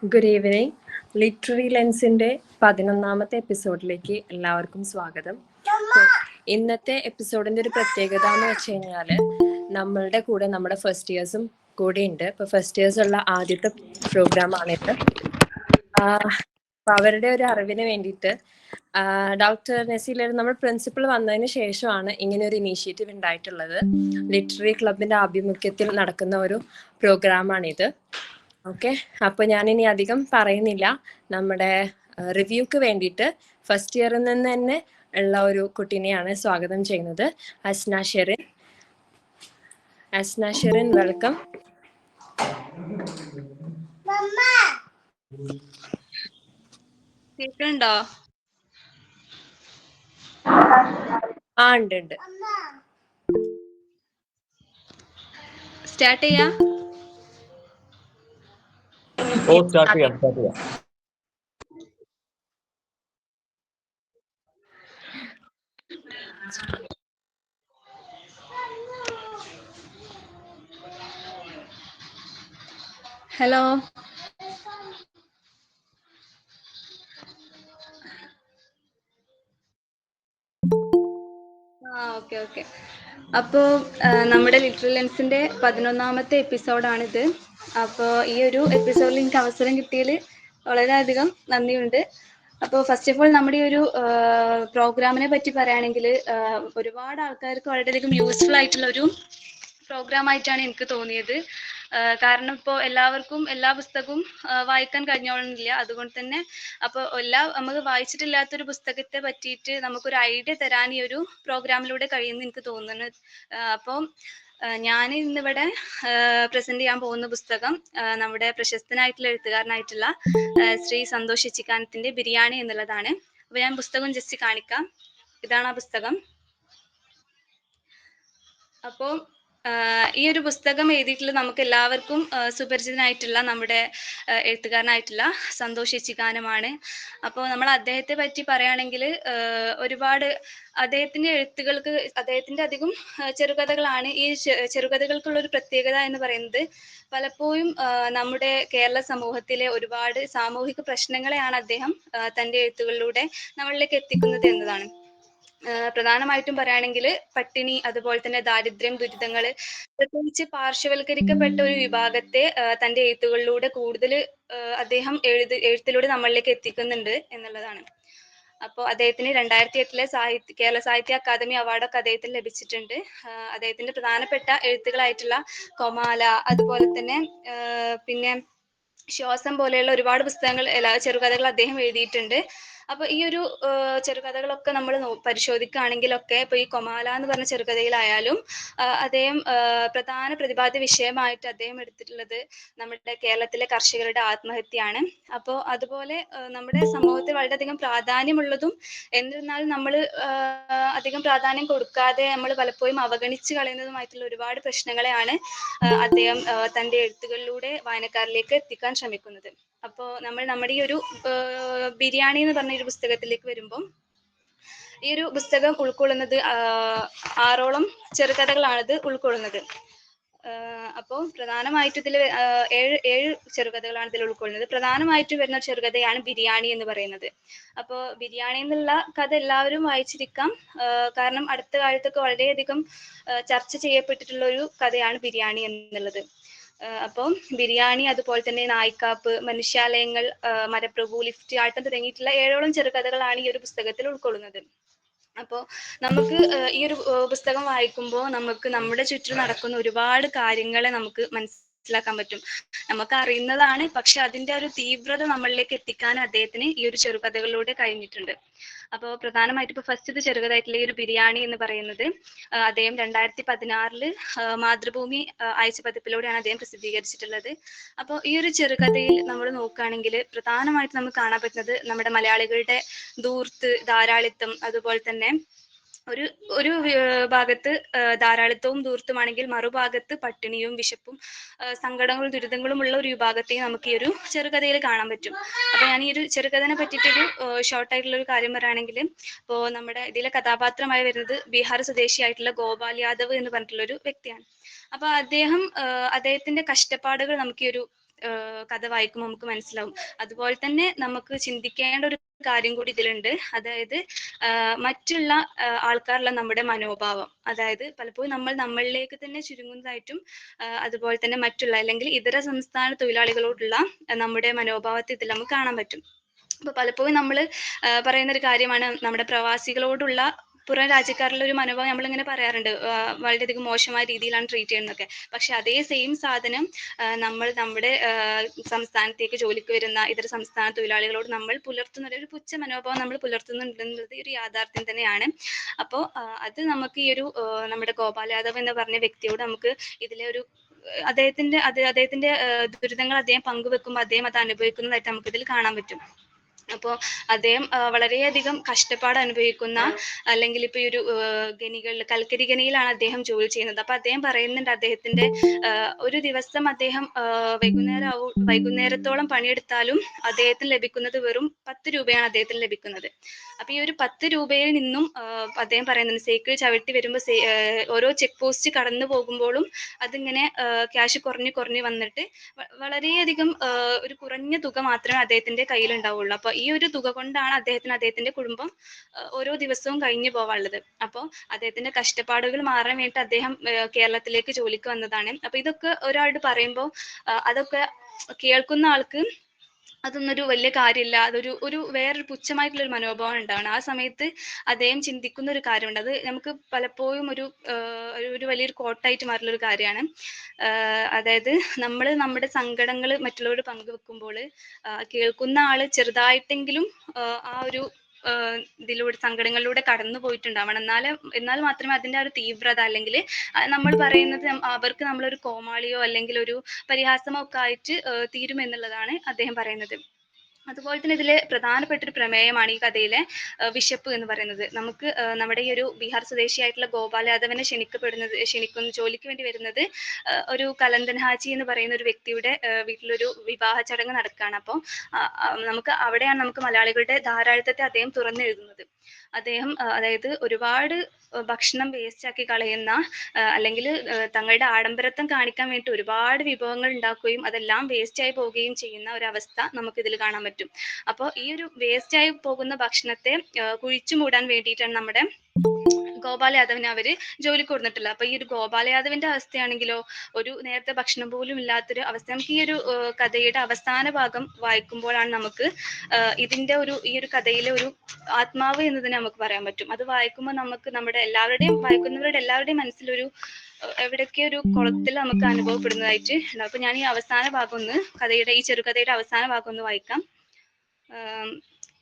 Good evening. Literary ലെൻസിൻ്റെ 11ാമത്തെ എപ്പിസോഡിലേക്ക് എല്ലാവർക്കും സ്വാഗതം. ഇന്നത്തെ എപ്പിസോഡിൻ്റെ ഒരു പ്രത്യേകത എന്ന് വെച്ച് കഴിഞ്ഞാൽ നമ്മളുടെ കൂടെ നമ്മുടെ ഫസ്റ്റ് ഇയേഴ്സും കൂടെ ഉണ്ട്. ഇപ്പോൾ ഫസ്റ്റ് ഇയേഴ്സ് ഉള്ള ആദ്യത്തെ പ്രോഗ്രാമാണിത്. അപ്പോൾ അവരുടെ ഒരു അറിവിന് വേണ്ടിയിട്ട് ഡോക്ടർ നസീലർ, നമ്മൾ പ്രിൻസിപ്പൾ വന്നതിന് ശേഷമാണ് ഇങ്ങനെ ഒരു ഇനീഷ്യേറ്റീവ് ഉണ്ടായിട്ടുള്ളത്. ലിറ്റററി ക്ലബിൻ്റെ ആഭിമുഖ്യത്തിൽ നടക്കുന്ന ഒരു പ്രോഗ്രാമാണിത്. ഓക്കെ, അപ്പോൾ ഞാനിനി അധികം പറയുന്നില്ല. നമ്മുടെ റിവ്യൂക്ക് വേണ്ടിയിട്ട് ഫസ്റ്റ് ഇയറിൽ നിന്ന് തന്നെ ഉള്ള ഒരു കുട്ടീനെയാണ് സ്വാഗതം ചെയ്യുന്നത്. അസ്ന ഷെറിൻ. അസ്ന ഷെറിൻ, വെൽക്കം. കേൾക്കുന്നുണ്ടോ? ഉണ്ട്. സ്റ്റാർട്ട് ചെയ്യാം. Hello, okay. അപ്പോൾ നമ്മുടെ ലിറ്ററൽ ലെൻസിന്റെ 11ാമത്തെ എപ്പിസോഡാണിത്. അപ്പോൾ ഈ ഒരു എപ്പിസോഡിൽ എനിക്ക് അവസരം കിട്ടിയതിൽ വളരെയധികം നന്ദിയുണ്ട്. അപ്പോൾ ഫസ്റ്റ് ഓഫ് ഓൾ നമ്മുടെ ഈ ഒരു പ്രോഗ്രാമിനെ പറ്റി പറയുകയാണെങ്കിൽ ഒരുപാട് ആൾക്കാർക്ക് വളരെയധികം യൂസ്ഫുൾ ആയിട്ടുള്ള ഒരു പ്രോഗ്രാം ആയിട്ടാണ് എനിക്ക് തോന്നിയത്. കാരണം ഇപ്പോൾ എല്ലാവർക്കും എല്ലാ പുസ്തകവും വായിക്കാൻ കഴിഞ്ഞോളുന്നില്ല. അതുകൊണ്ട് തന്നെ അപ്പോൾ നമുക്ക് വായിച്ചിട്ടില്ലാത്തൊരു പുസ്തകത്തെ പറ്റിയിട്ട് നമുക്കൊരു ഐഡിയ തരാൻ ഈ ഒരു പ്രോഗ്രാമിലൂടെ കഴിയുമെന്ന് എനിക്ക് തോന്നുന്നു. അപ്പോൾ ഞാൻ ഇന്നിവിടെ പ്രസന്റ് ചെയ്യാൻ പോകുന്ന പുസ്തകം നമ്മുടെ പ്രശസ്തനായിട്ടുള്ള എഴുത്തുകാരനായിട്ടുള്ള ശ്രീ സന്തോഷ് ഇച്ചിക്കാനത്തിന്റെ ബിരിയാണി എന്നുള്ളതാണ്. അപ്പോൾ ഞാൻ പുസ്തകം ജസ്റ്റ് കാണിക്കാം. ഇതാണ് ആ പുസ്തകം. അപ്പോൾ ഈ ഒരു പുസ്തകം എഴുതിയിട്ടുള്ള നമുക്ക് എല്ലാവർക്കും സുപരിചിതനായിട്ടുള്ള നമ്മുടെ എഴുത്തുകാരനായിട്ടുള്ള സന്തോഷ് ഇച്ചിക്കാനമാണ്. അപ്പോൾ നമ്മൾ അദ്ദേഹത്തെ പറ്റി പറയുകയാണെങ്കിൽ ഒരുപാട് അദ്ദേഹത്തിന്റെ എഴുത്തുകൾക്ക് അദ്ദേഹത്തിന്റെ അധികം ചെറുകഥകളാണ്. ഈ ചെറുകഥകൾക്കുള്ള ഒരു പ്രത്യേകത എന്ന് പറയുന്നത് പലപ്പോഴും നമ്മുടെ കേരള സമൂഹത്തിലെ ഒരുപാട് സാമൂഹിക പ്രശ്നങ്ങളെയാണ് അദ്ദേഹം തന്റെ എഴുത്തുകളിലൂടെ നമ്മളിലേക്ക് എത്തിക്കുന്നത് എന്നതാണ്. പ്രധാനമായിട്ടും പറയുകയാണെങ്കിൽ പട്ടിണി, അതുപോലെ തന്നെ ദാരിദ്ര്യം, ദുരിതങ്ങൾ, പ്രത്യേകിച്ച് പാർശ്വവൽക്കരിക്കപ്പെട്ട ഒരു വിഭാഗത്തെ തന്റെ എഴുത്തുകളിലൂടെ കൂടുതൽ അദ്ദേഹം എഴുത്തിലൂടെ നമ്മളിലേക്ക് എത്തിക്കുന്നുണ്ട് എന്നുള്ളതാണ്. അപ്പോൾ അദ്ദേഹത്തിന് 2008 കേരള സാഹിത്യ അക്കാദമി അവാർഡൊക്കെ അദ്ദേഹത്തിന് ലഭിച്ചിട്ടുണ്ട്. അദ്ദേഹത്തിന്റെ പ്രധാനപ്പെട്ട എഴുത്തുകളായിട്ടുള്ള കൊമാല, അതുപോലെ തന്നെ പിന്നെ ശ്വാസം പോലെയുള്ള ഒരുപാട് പുസ്തകങ്ങൾ, ചെറുകഥകൾ അദ്ദേഹം എഴുതിയിട്ടുണ്ട്. അപ്പൊ ഈ ഒരു ചെറുകഥകളൊക്കെ നമ്മൾ പരിശോധിക്കുകയാണെങ്കിലൊക്കെ ഇപ്പൊ ഈ കൊമാല എന്ന് പറഞ്ഞ ചെറുകഥയിലായാലും അദ്ദേഹം പ്രധാന പ്രതിപാദ്യ വിഷയമായിട്ട് അദ്ദേഹം എടുത്തിട്ടുള്ളത് നമ്മുടെ കേരളത്തിലെ കർഷകരുടെ ആത്മഹത്യയാണ്. അപ്പോൾ അതുപോലെ നമ്മുടെ സമൂഹത്തിൽ വളരെയധികം പ്രാധാന്യമുള്ളതും എന്നിരുന്നാലും നമ്മൾ അധികം പ്രാധാന്യം കൊടുക്കാതെ നമ്മൾ പലപ്പോഴും അവഗണിച്ച് കളയുന്നതുമായിട്ടുള്ള ഒരുപാട് പ്രശ്നങ്ങളെയാണ് അദ്ദേഹം തന്റെ എഴുത്തുകളിലൂടെ വായനക്കാരിലേക്ക് എത്തിക്കാൻ ശ്രമിക്കുന്നത്. അപ്പോൾ നമ്മുടെ ഈ ഒരു ബിരിയാണി എന്ന് പറഞ്ഞ ഒരു പുസ്തകത്തിലേക്ക് വരുമ്പോൾ ഈ ഒരു പുസ്തകം ഉൾക്കൊള്ളുന്നത് 6ഓളം ചെറുകഥകളാണ് ഇത് ഉൾക്കൊള്ളുന്നത്. അപ്പോൾ പ്രധാനമായിട്ടും ഇതിൽ 7 ചെറുകഥകളാണ് ഇതിൽ ഉൾക്കൊള്ളുന്നത്. പ്രധാനമായിട്ടും വരുന്ന ചെറുകഥയാണ് ബിരിയാണി എന്ന് പറയുന്നത്. അപ്പോൾ ബിരിയാണി എന്നുള്ള കഥ എല്ലാവരും വായിച്ചിരിക്കാം. കാരണം അടുത്ത കാലത്തൊക്കെ വളരെയധികം ചർച്ച ചെയ്യപ്പെട്ടിട്ടുള്ള ഒരു കഥയാണ് ബിരിയാണി എന്നുള്ളത്. അപ്പോൾ ബിരിയാണി, അതുപോലെ തന്നെ നായിക്കാപ്പ്, മനുഷ്യാലയങ്ങൾ, മരപ്രഭു, ലിഫ്റ്റ്, ആട്ടം തുടങ്ങിയിട്ടുള്ള 7ഓളം ചെറുകഥകളാണ് ഈ ഒരു പുസ്തകത്തിൽ ഉൾക്കൊള്ളുന്നത്. അപ്പോൾ നമുക്ക് ഈ ഒരു പുസ്തകം വായിക്കുമ്പോൾ നമുക്ക് നമ്മുടെ ചുറ്റും നടക്കുന്ന ഒരുപാട് കാര്യങ്ങളെ നമുക്ക് മനസ്സിലാക്കാൻ പറ്റും. നമുക്ക് അറിയുന്നതാണ്, പക്ഷെ അതിന്റെ ഒരു തീവ്രത നമ്മളിലേക്ക് എത്തിക്കാൻ അദ്ദേഹത്തിന് ഈ ഒരു ചെറുകഥകളിലൂടെ കഴിഞ്ഞിട്ടുണ്ട്. അപ്പോൾ പ്രധാനമായിട്ട് ഇപ്പൊ ഫസ്റ്റ് ചെറുകഥയായിട്ടുള്ള ഈ ഒരു ബിരിയാണി എന്ന് പറയുന്നത് അദ്ദേഹം 2016 മാതൃഭൂമി ആഴ്ച പതിപ്പിലൂടെയാണ് അദ്ദേഹം പ്രസിദ്ധീകരിച്ചിട്ടുള്ളത്. അപ്പോൾ ഈ ഒരു ചെറുകഥയിൽ നമ്മൾ നോക്കുകയാണെങ്കിൽ പ്രധാനമായിട്ട് നമുക്ക് കാണാൻ പറ്റുന്നത് നമ്മുടെ മലയാളികളുടെ ധൂർത്ത്, ധാരാളിത്തം, അതുപോലെ തന്നെ ഒരു ഭാഗത്ത് ധാരാളിത്തവും ധൂർത്തുമാണെങ്കിൽ മറുഭാഗത്ത് പട്ടിണിയും വിശപ്പും സങ്കടങ്ങളും ദുരിതങ്ങളും ഉള്ള ഒരു വിഭാഗത്തെയും നമുക്ക് ഈ ഒരു ചെറുകഥയിൽ കാണാൻ പറ്റും. അപ്പൊ ഞാൻ ഈ ഒരു ചെറുകഥനെ പറ്റിയിട്ടൊരു ഷോർട്ടായിട്ടുള്ള ഒരു കാര്യം പറയുകയാണെങ്കിൽ, ഇപ്പോൾ നമ്മുടെ ഇതിലെ കഥാപാത്രമായി വരുന്നത് ബീഹാർ സ്വദേശിയായിട്ടുള്ള ഗോപാൽ യാദവ് എന്ന് പറഞ്ഞിട്ടുള്ള ഒരു വ്യക്തിയാണ്. അപ്പൊ അദ്ദേഹത്തിന്റെ കഷ്ടപ്പാടുകൾ നമുക്ക് ഈ ഒരു കഥ വായിക്കുമ്പോൾ നമുക്ക് മനസ്സിലാവും. അതുപോലെ തന്നെ നമുക്ക് ചിന്തിക്കേണ്ട ഒരു കാര്യം കൂടി ഇതിലുണ്ട്. അതായത് മറ്റുള്ള ആൾക്കാരുള്ള നമ്മുടെ മനോഭാവം, അതായത് പലപ്പോഴും നമ്മൾ നമ്മളിലേക്ക് തന്നെ ചുരുങ്ങുന്നതായിട്ടും അതുപോലെ തന്നെ മറ്റുള്ള അല്ലെങ്കിൽ ഇതര സംസ്ഥാന തൊഴിലാളികളോടുള്ള നമ്മുടെ മനോഭാവത്തെ ഇതിൽ നമുക്ക് കാണാൻ പറ്റും. അപ്പൊ പലപ്പോഴും നമ്മൾ പറയുന്ന ഒരു കാര്യമാണ് നമ്മുടെ പ്രവാസികളോടുള്ള പുറം രാജ്യക്കാരുടെ ഒരു മനോഭാവം നമ്മളിങ്ങനെ പറയാറുണ്ട്, വളരെയധികം മോശമായ രീതിയിലാണ് ട്രീറ്റ് ചെയ്യുന്നതൊക്കെ. പക്ഷെ അതേ സെയിം സാധനം നമ്മൾ നമ്മുടെ സംസ്ഥാനത്തേക്ക് ജോലിക്ക് വരുന്ന ഇതര സംസ്ഥാന തൊഴിലാളികളോട് നമ്മൾ പുലർത്തുന്ന ഒരു പുച്ഛ മനോഭാവം നമ്മൾ പുലർത്തുന്നുണ്ടെന്നുള്ളത് ഒരു യാഥാർത്ഥ്യം തന്നെയാണ്. അപ്പോൾ അത് നമുക്ക് ഈ ഒരു നമ്മുടെ ഗോപാൽ യാദവ് എന്ന് പറഞ്ഞ വ്യക്തിയോട് നമുക്ക് ഇതിലെ ഒരു അദ്ദേഹത്തിന്റെ ദുരിതങ്ങൾ അദ്ദേഹം പങ്കുവെക്കുമ്പോൾ അദ്ദേഹം അത് അനുഭവിക്കുന്നതായിട്ട് നമുക്ക് ഇതിൽ കാണാൻ പറ്റും. അപ്പോൾ അദ്ദേഹം വളരെയധികം കഷ്ടപ്പാട് അനുഭവിക്കുന്ന, അല്ലെങ്കിൽ ഇപ്പൊ ഈ ഒരു ഖനികളിൽ, കൽക്കരി ഖനിയിലാണ് അദ്ദേഹം ജോലി ചെയ്യുന്നത്. അപ്പൊ അദ്ദേഹം പറയുന്നുണ്ട്, അദ്ദേഹത്തിന്റെ ഒരു ദിവസം അദ്ദേഹം വൈകുന്നേരത്തോളം പണിയെടുത്താലും അദ്ദേഹത്തിന് ലഭിക്കുന്നത് വെറും 10 രൂപയാണ് അദ്ദേഹത്തിന് ലഭിക്കുന്നത്. അപ്പൊ ഈ ഒരു 10 രൂപയിൽ നിന്നും അദ്ദേഹം പറയുന്നുണ്ട്, സൈക്കിൾ ചവിട്ടി വരുമ്പോൾ ഓരോ ചെക്ക് പോസ്റ്റ് കടന്നു പോകുമ്പോഴും അതിങ്ങനെ ക്യാഷ് കുറഞ്ഞു കുറഞ്ഞു വന്നിട്ട് വളരെയധികം ഒരു കുറഞ്ഞ തുക മാത്രമേ അദ്ദേഹത്തിന്റെ കയ്യിൽ ഉണ്ടാവുള്ളൂ. അപ്പൊ ഈ ഒരു തുക കൊണ്ടാണ് അദ്ദേഹത്തിന്റെ കുടുംബം ഓരോ ദിവസവും കഴിഞ്ഞു പോവാനുള്ളത്. അപ്പോൾ അദ്ദേഹത്തിന്റെ കഷ്ടപ്പാടുകൾ മാറാൻ വേണ്ടിയിട്ട് അദ്ദേഹം കേരളത്തിലേക്ക് ജോലിക്ക് വന്നതാണ്. അപ്പൊ ഇതൊക്കെ ഒരാളോട് പറയുമ്പോൾ അതൊക്കെ കേൾക്കുന്ന ആൾക്ക് അതൊന്നും ഒരു വലിയ കാര്യമില്ല, അതൊരു വേറൊരു പുച്ഛമായിട്ടുള്ള ഒരു മനോഭാവം ഉണ്ടാവണം. ആ സമയത്ത് അദ്ദേഹം ചിന്തിക്കുന്ന ഒരു കാര്യമുണ്ട്, അത് നമുക്ക് പലപ്പോഴും ഒരു വലിയൊരു കോട്ടായിട്ട് മാറുന്ന ഒരു കാര്യമാണ്. അതായത് നമ്മൾ നമ്മുടെ സങ്കടങ്ങൾ മറ്റുള്ളവരോട് പങ്കുവെക്കുമ്പോൾ കേൾക്കുന്ന ആള് ചെറുതായിട്ടെങ്കിലും ആ ഒരു ഇതിലൂടെ സങ്കടങ്ങളിലൂടെ കടന്നു പോയിട്ടുണ്ടാവണം. എന്നാൽ മാത്രമേ അതിന്റെ ആ ഒരു തീവ്രത, അല്ലെങ്കിൽ നമ്മൾ പറയുന്നത് അവർക്ക് നമ്മളൊരു കോമാളിയോ അല്ലെങ്കിൽ ഒരു പരിഹാസമോ ഒക്കെ ആയിട്ട് തീരുമെന്നുള്ളതാണ് അദ്ദേഹം പറയുന്നത്. അതുപോലെ തന്നെ ഇതിലെ പ്രധാനപ്പെട്ട ഒരു പ്രമേയമാണ് ഈ കഥയിലെ വിശപ്പ് എന്ന് പറയുന്നത്. നമുക്ക് നമ്മുടെ ഈ ഒരു ബീഹാർ സ്വദേശിയായിട്ടുള്ള ഗോപാൽ യാദവിനെ ക്ഷണിക്കുന്ന ജോലിക്ക് വേണ്ടി വരുന്നത് ഒരു കലന്തൻ ഹാജി എന്ന് പറയുന്ന ഒരു വ്യക്തിയുടെ വീട്ടിലൊരു വിവാഹ ചടങ്ങ് നടക്കുകയാണ്. അപ്പോൾ അവിടെയാണ് നമുക്ക് മലയാളികളുടെ ധാരാളിത്തത്തെ അദ്ദേഹം തുറന്നെഴുതുന്നത്. അദ്ദേഹം അതായത് ഒരുപാട് ഭക്ഷണം വേസ്റ്റ് ആക്കി കളയുന്ന, അല്ലെങ്കിൽ തങ്ങളുടെ ആഡംബരത്വം കാണിക്കാൻ വേണ്ടി ഒരുപാട് വിഭവങ്ങൾ ഉണ്ടാക്കുകയും അതെല്ലാം വേസ്റ്റ് ആയി പോവുകയും ചെയ്യുന്ന ഒരു അവസ്ഥ നമുക്ക് ഇതിൽ കാണാൻ പറ്റും. അപ്പോൾ ഈ ഒരു വേസ്റ്റ് ആയി പോകുന്ന ഭക്ഷണത്തെ കുഴിച്ചു മൂടാൻ വേണ്ടിയിട്ടാണ് നമ്മുടെ ഗോപാൽ യാദവിനെ അവര് ജോലിക്ക് കൊടുത്തിട്ടുള്ളത്. അപ്പൊ ഈ ഒരു ഗോപാൽ യാദവിന്റെ അവസ്ഥയാണെങ്കിലോ ഒരു നേരത്തെ ഭക്ഷണം പോലും ഇല്ലാത്തൊരു അവസ്ഥ. നമുക്ക് ഈ ഒരു കഥയുടെ അവസാന ഭാഗം വായിക്കുമ്പോഴാണ് നമുക്ക് ഈ ഒരു കഥയിലെ ഒരു ആത്മാവ് എന്നതിനെ നമുക്ക് പറയാൻ പറ്റും. അത് വായിക്കുമ്പോൾ നമുക്ക് വായിക്കുന്നവരുടെ എല്ലാവരുടെയും മനസ്സിലൊരു എവിടെയൊക്കെ ഒരു കുളത്തിൽ നമുക്ക് അനുഭവപ്പെടുന്നതായിട്ട് ഉണ്ടാവും. അപ്പൊ ഞാൻ ഈ അവസാന ഭാഗം ഈ ചെറുകഥയുടെ അവസാന ഭാഗം ഒന്ന് വായിക്കാം.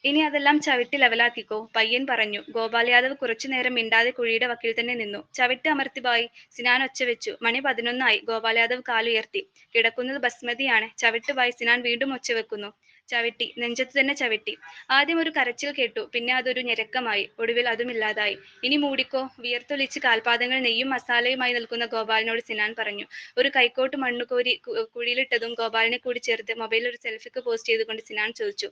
ഇനി അതെല്ലാം ചവിട്ടി ലെവലാക്കിക്കോ, പയ്യൻ പറഞ്ഞു. ഗോപാൽ യാദവ് കുറച്ചു നേരം മിണ്ടാതെ കുഴിയുടെ വക്കിൽ തന്നെ നിന്നു. ചവിട്ടി അമർത്തി ബായ്, സിനാൻ ഒച്ച വെച്ചു. മണി 11 ഗോപാൽ യാദവ് കാലുയർത്തി. കിടക്കുന്നത് ബസ്മതിയാണ്. ചവിട്ട് ബായ്, സിനാൻ വീണ്ടും ഒച്ച വെക്കുന്നു. ചവിട്ടി, നെഞ്ചത്ത് തന്നെ ചവിട്ടി. ആദ്യം ഒരു കരച്ചിൽ കേട്ടു, പിന്നെ അതൊരു ഞെരക്കമായി, ഒടുവിൽ അതും ഇല്ലാതായി. ഇനി മൂടിക്കോ, വിയർത്തൊലിച്ച് കാൽപാദങ്ങൾ നെയ്യും മസാലയുമായി നിൽക്കുന്ന ഗോപാലിനോട് സിനാൻ പറഞ്ഞു. ഒരു കൈക്കോട്ട് മണ്ണു കോരി കുഴിയിലിട്ടതും ഗോപാലിനെ കൂടി ചേർത്ത് മൊബൈലിൽ ഒരു സെൽഫിക്ക് പോസ്റ്റ് ചെയ്തുകൊണ്ട് സിനാൻ ചോദിച്ചു,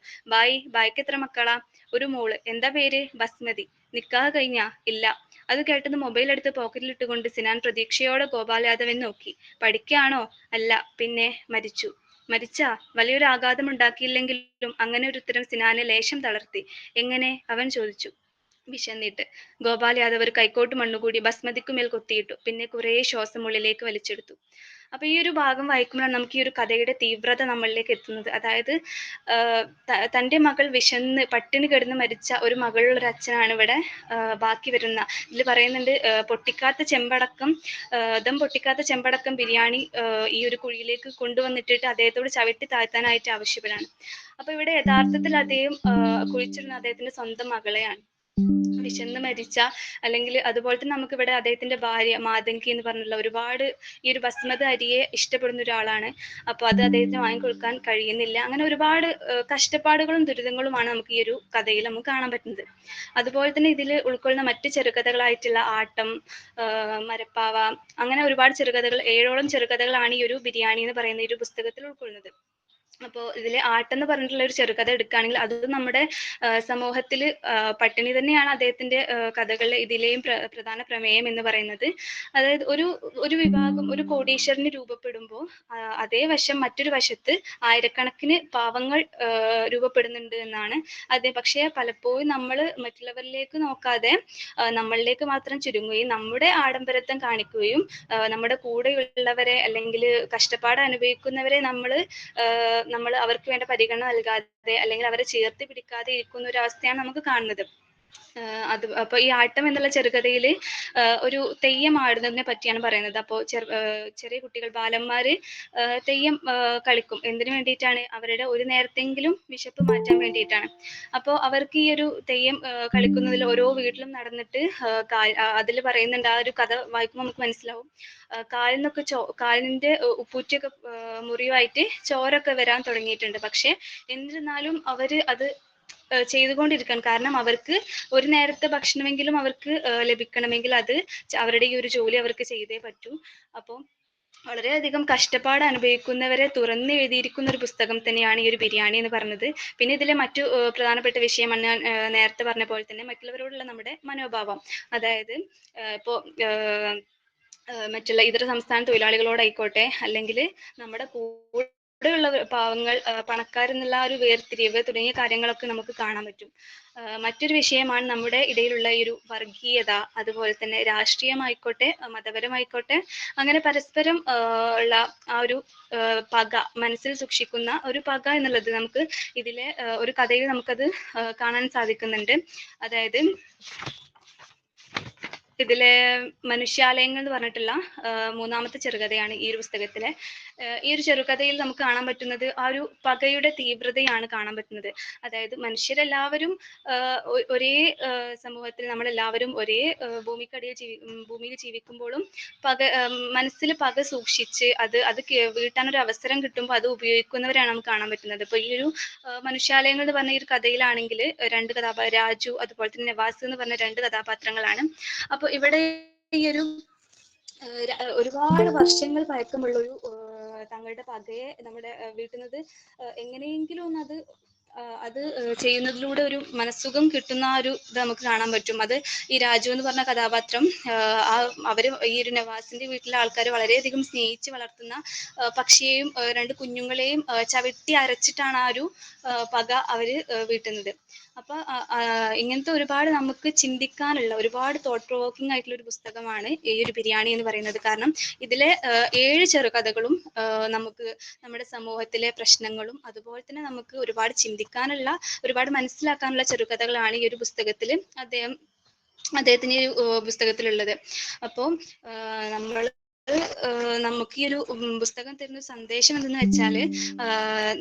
ബായ്ക്ക് എത്ര മക്കളാ? ഒരു മോള്. എന്താ പേര്? ബസ്മതി. നിക്കാഹ് കഴിഞ്ഞാ? ഇല്ല. അത് കേട്ടത് മൊബൈൽ എടുത്ത് പോക്കറ്റിലിട്ടുകൊണ്ട് സിനാൻ പ്രതീക്ഷയോടെ ഗോപാൽ യാദവിനെ നോക്കി. പഠിക്കാണോ? അല്ല. പിന്നെ? മരിച്ചു. മരിച്ചാ? വലിയൊരു ആഘാതം ഉണ്ടാക്കിയില്ലെങ്കിലും അങ്ങനെ ഒരു ഉത്തരം സിനാനെ ലേശം തളർത്തി. എങ്ങനെ? അവൻ ചോദിച്ചു വിശന്നിട്ട്. ഗോപാൽ യാദവ് ഒരു കൈക്കോട്ട് മണ്ണുകൂടി ബസ്മതിക്കുമേൽ കൊത്തിയിട്ടു. പിന്നെ കുറേ ശ്വാസം ഉള്ളിലേക്ക് വലിച്ചെടുത്തു. അപ്പൊ ഈ ഒരു ഭാഗം വായിക്കുമ്പോഴാണ് നമുക്ക് ഈ ഒരു കഥയുടെ തീവ്രത നമ്മളിലേക്ക് എത്തുന്നത്. അതായത് തന്റെ മകൾ വിശന്ന് പട്ടിണി കിടന്ന് മരിച്ച ഒരു മകളുള്ള ഒരു അച്ഛനാണ് ഇവിടെ ബാക്കി വരുന്ന. ഇതിൽ പറയുന്നുണ്ട്, ദം പൊട്ടിക്കാത്ത ചെമ്പടക്കം ബിരിയാണി ഈ ഒരു കുഴിയിലേക്ക് കൊണ്ടുവന്നിട്ടിട്ട് അദ്ദേഹത്തോട് ചവിട്ടി താഴ്ത്താനായിട്ട് ആവശ്യപ്പെടാണ്. അപ്പൊ ഇവിടെ യഥാർത്ഥത്തിൽ അദ്ദേഹം കുഴിച്ചിരുന്ന അദ്ദേഹത്തിന്റെ സ്വന്തം മകളെയാണ്. വിശന്ന് മരിച്ച, അല്ലെങ്കിൽ അതുപോലെ തന്നെ നമുക്ക് ഇവിടെ അദ്ദേഹത്തിന്റെ ഭാര്യ മാതങ്കി എന്ന് പറഞ്ഞുള്ള ഒരുപാട് ഈ ഒരു ബസ്മതി അരിയെ ഇഷ്ടപ്പെടുന്ന ഒരാളാണ്. അപ്പൊ അത് അദ്ദേഹത്തിന് വാങ്ങിക്കൊടുക്കാൻ കഴിയുന്നില്ല. അങ്ങനെ ഒരുപാട് കഷ്ടപ്പാടുകളും ദുരിതങ്ങളുമാണ് നമുക്ക് ഈ ഒരു കഥയിൽ നമുക്ക് കാണാൻ പറ്റുന്നത്. അതുപോലെ തന്നെ ഇതിൽ ഉൾക്കൊള്ളുന്ന മറ്റ് ചെറുകഥകളായിട്ടുള്ള ആട്ടം, മരപ്പാവ, അങ്ങനെ ഒരുപാട് ചെറുകഥകൾ, 7ഓളം ചെറുകഥകളാണ് ഈ ഒരു ബിരിയാണി എന്ന് പറയുന്ന ഈ ഒരു പുസ്തകത്തിൽ ഉൾക്കൊള്ളുന്നത്. അപ്പോൾ ഇതിലെ ആട്ടെന്ന് പറഞ്ഞിട്ടുള്ള ഒരു ചെറുകഥ എടുക്കുകയാണെങ്കിൽ അത് നമ്മുടെ സമൂഹത്തിൽ പട്ടിണി തന്നെയാണ് അദ്ദേഹത്തിന്റെ കഥകളിൽ ഇതിലെയും പ്രധാന പ്രമേയം എന്ന് പറയുന്നത്. അതായത് ഒരു വിഭാഗം ഒരു കോടീശ്വരന് രൂപപ്പെടുമ്പോൾ അതേ വശം മറ്റൊരു വശത്ത് ആയിരക്കണക്കിന് പാവങ്ങൾ രൂപപ്പെടുന്നുണ്ട് എന്നാണ് അതെ. പക്ഷേ പലപ്പോഴും നമ്മൾ മറ്റുള്ളവരിലേക്ക് നോക്കാതെ നമ്മളിലേക്ക് മാത്രം ചുരുങ്ങുകയും നമ്മുടെ ആഡംബരത്വം കാണിക്കുകയും നമ്മുടെ കൂടെയുള്ളവരെ അല്ലെങ്കിൽ കഷ്ടപ്പാട് അനുഭവിക്കുന്നവരെ നമ്മൾ അവർക്ക് വേണ്ട പരിഗണന നൽകാതെ അല്ലെങ്കിൽ അവരെ ചേർത്ത് പിടിക്കാതെ ഇരിക്കുന്ന ഒരു അവസ്ഥയാണ് നമുക്ക് കാണുന്നത്. അത് അപ്പൊ ഈ ആട്ടം എന്നുള്ള ചെറുകഥയിൽ ഒരു തെയ്യം ആടുന്നതിനെ പറ്റിയാണ് പറയുന്നത്. അപ്പോൾ ചെറിയ കുട്ടികൾ ബാലന്മാര് തെയ്യം കളിക്കും. എന്തിനു വേണ്ടിയിട്ടാണ്? അവരുടെ ഒരു നേരത്തെങ്കിലും വിശപ്പ് മാറ്റാൻ വേണ്ടിയിട്ടാണ്. അപ്പോൾ അവർക്ക് ഈ ഒരു തെയ്യം കളിക്കുന്നതിൽ ഓരോ വീട്ടിലും നടന്നിട്ട് അതിൽ പറയുന്നുണ്ട്, ആ ഒരു കഥ വായിക്കുമ്പോൾ നമുക്ക് മനസ്സിലാവും, കാലിനൊക്കെ കാലിന്റെ ഉപ്പൂറ്റിയൊക്കെ മുറിവായിട്ട് ചോരൊക്കെ വരാൻ തുടങ്ങിയിട്ടുണ്ട്. പക്ഷെ എന്നിരുന്നാലും അവര് അത് ചെയ്തുകൊണ്ടിരിക്കണം. കാരണം അവർക്ക് ഒരു നേരത്തെ ഭക്ഷണമെങ്കിലും അവർക്ക് ലഭിക്കണമെങ്കിൽ അത് അവരുടെ ഈ ഒരു ജോലി അവർക്ക് ചെയ്തേ പറ്റൂ. അപ്പോൾ വളരെയധികം കഷ്ടപ്പാട് അനുഭവിക്കുന്നവരെ തുറന്ന് എഴുതിയിരിക്കുന്ന ഒരു പുസ്തകം തന്നെയാണ് ഈ ഒരു ബിരിയാണി എന്ന് പറഞ്ഞത്. പിന്നെ ഇതിലെ മറ്റു പ്രധാനപ്പെട്ട വിഷയമാണ് ഞാൻ നേരത്തെ പറഞ്ഞ പോലെ തന്നെ മറ്റുള്ളവരോടുള്ള നമ്മുടെ മനോഭാവം. അതായത് ഇപ്പോൾ മറ്റുള്ള ഇതര സംസ്ഥാന തൊഴിലാളികളോടായിക്കോട്ടെ, അല്ലെങ്കിൽ നമ്മുടെ കൂടെയുള്ള പാവങ്ങൾ, പണക്കാരെന്നുള്ള ഒരു വേർതിരിവ് തുടങ്ങിയ കാര്യങ്ങളൊക്കെ നമുക്ക് കാണാൻ പറ്റും. മറ്റൊരു വിഷയമാണ് നമ്മുടെ ഇടയിലുള്ള ഈ ഒരു വർഗീയത. അതുപോലെ തന്നെ രാഷ്ട്രീയമായിക്കോട്ടെ മതപരമായിക്കോട്ടെ, അങ്ങനെ പരസ്പരം ഉള്ള ആ ഒരു പക, മനസ്സിൽ സൂക്ഷിക്കുന്ന ഒരു പക എന്നുള്ളത് നമുക്ക് ഇതിലെ ഒരു കഥയിൽ നമുക്കത് കാണാൻ സാധിക്കുന്നുണ്ട്. അതായത് ഇതിലെ മനുഷ്യാലയങ്ങൾ എന്ന് പറഞ്ഞിട്ടുള്ള മൂന്നാമത്തെ ചെറുകഥയാണ് ഈ ഒരു പുസ്തകത്തിലെ. ഈ ഒരു ചെറുകഥയിൽ നമുക്ക് കാണാൻ പറ്റുന്നത് ആ ഒരു പകയുടെ തീവ്രതയാണ് കാണാൻ പറ്റുന്നത്. അതായത് മനുഷ്യരെല്ലാവരും ഒരേ സമൂഹത്തിൽ നമ്മളെല്ലാവരും ഒരേ ഭൂമിയിൽ ജീവിക്കുമ്പോഴും മനസ്സിൽ പക സൂക്ഷിച്ച് അത് വീട്ടാനൊരു അവസരം കിട്ടുമ്പോൾ അത് ഉപയോഗിക്കുന്നവരാണ് നമുക്ക് കാണാൻ പറ്റുന്നത്. ഇപ്പൊ ഈ ഒരു മനുഷ്യാലയങ്ങൾ എന്ന് പറഞ്ഞ ഈ ഒരു കഥയിലാണെങ്കിൽ രണ്ട് രാജു അതുപോലെ തന്നെ നവാസ് എന്ന് പറഞ്ഞ രണ്ട് കഥാപാത്രങ്ങളാണ്. അപ്പൊ ഇവിടെ ഈ ഒരു ഒരുപാട് വർഷങ്ങൾ പഴക്കമുള്ള ഒരു തങ്ങളുടെ പകയെ നമ്മുടെ വീട്ടുന്നത് എങ്ങനെയെങ്കിലും ഒന്ന് അത് ചെയ്യുന്നതിലൂടെ ഒരു മനസ്സുഖം കിട്ടുന്ന ഒരു ഇത് നമുക്ക് കാണാൻ പറ്റും. അത് ഈ രാജു എന്ന് പറഞ്ഞ കഥാപാത്രം അവര് ഈ ഒരു നവാസിന്റെ വീട്ടിലെ ആൾക്കാർ വളരെയധികം സ്നേഹിച്ച് വളർത്തുന്ന പക്ഷിയെയും രണ്ട് കുഞ്ഞുങ്ങളെയും ചവിട്ടി അരച്ചിട്ടാണ് ആ ഒരു പക അവര് വീട്ടുന്നത്. അപ്പൊ ഇങ്ങനത്തെ ഒരുപാട് നമുക്ക് ചിന്തിക്കാനുള്ള ഒരുപാട് തോട്ട് പ്രൊവോക്കിംഗ് ആയിട്ടുള്ള ഒരു പുസ്തകമാണ് ഈ ഒരു ബിരിയാണി എന്ന് പറയുന്നത്. കാരണം ഇതിലെ 7 ചെറുകഥകളും നമുക്ക് നമ്മുടെ സമൂഹത്തിലെ പ്രശ്നങ്ങളും അതുപോലെ തന്നെ നമുക്ക് ഒരുപാട് ചിന്തിക്കാനുള്ള, ഒരുപാട് മനസ്സിലാക്കാനുള്ള ചെറുകഥകളാണ് ഈ ഒരു പുസ്തകത്തിൽ അദ്ദേഹത്തിന് ഈ പുസ്തകത്തിലുള്ളത്. അപ്പോൾ നമുക്ക് ഈ ഒരു പുസ്തകം തരുന്ന സന്ദേശം എന്തെന്ന് വെച്ചാല്,